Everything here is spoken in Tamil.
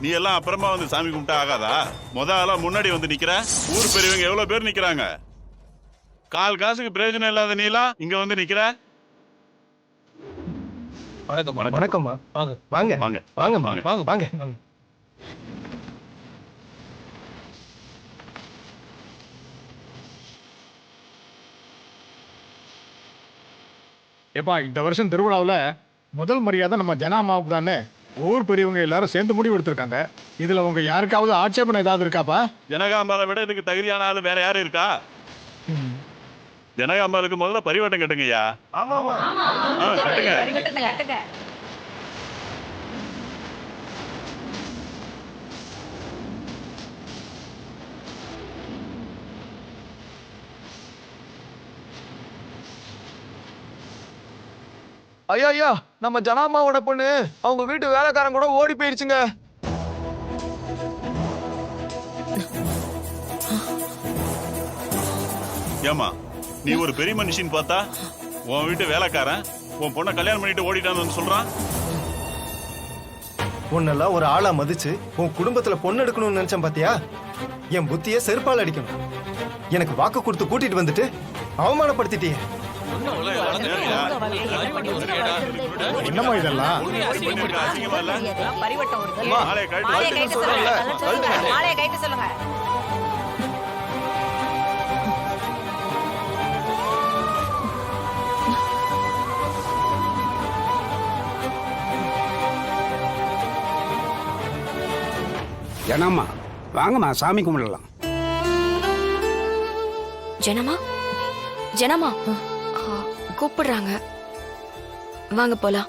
நீ எல்லாம் அப்புறமா வந்து சாமி கும்பிட்டா ஆகாதா? முதல்ல முன்னாடி வந்து நிக்கிற. ஊர் பெரியவங்க எவ்வளவு பேர் நிக்கிறாங்க. கால் காசுக்கு பிரயோஜனம் இல்லாத நீலாம் இங்க வந்து நிக்கிற. வணக்கம்மா. வாங்க வாங்க வாங்க வாங்க வாங்க வாங்க வாங்க. ஏப்பா இந்த வருஷம் திருவிழாவில் முதல் மரியாதை நம்ம ஜனாமாவுக்கு தானே. ஊர் பெரியவங்க எல்லாரும் சேர்ந்து முடிவு எடுத்திருக்காங்க. இதுல உங்க யாருக்காவது ஆட்சேபனை ஏதாவது இருக்காப்பா? ஜனகாம்பாலை விட இதுக்கு தகுதியான ஆளு வேற யாரும் இருக்கா? ஜனகாம்பாலுக்கு முதல்ல பரிவட்டம் கட்டுங்கய்யா. கட்டுங்க. ஐயா ஐயா, நம்ம ஜனாமாவோட பொண்ணு அவங்க வீட்டு வேலைக்காரன் கூட ஓடி போயிருச்சுங்க. ஏமா நீ ஒரு பெரிய மனுஷின்னு பார்த்தா உன் வீட்டு வேலைக்காரன் உன் பொண்ணை கல்யாணம் பண்ணிட்டு ஓடிட்டான்னு சொல்றான். உன்னெல்லாம் ஒரு ஆளா மதிச்சு உன் குடும்பத்துல பொண்ணு எடுக்கணும்னு நினைச்சேன் பாத்தியா? என் புத்திய செருப்பால் அடிக்கணும். எனக்கு வாக்கு கொடுத்து கூட்டிட்டு வந்துட்டு அவமானப்படுத்திட்டியே. என்னம்மா இதெல்லாம்? அசிங்கமா இல்ல? மாலையை கழட்டி சொல்லுங்க. ஜனம்மா வாங்கம்மா, சாமி கும்பிடலாம். ஜனமா ஜனமா கூப்பிடுறாங்க, வாங்க போலாம்.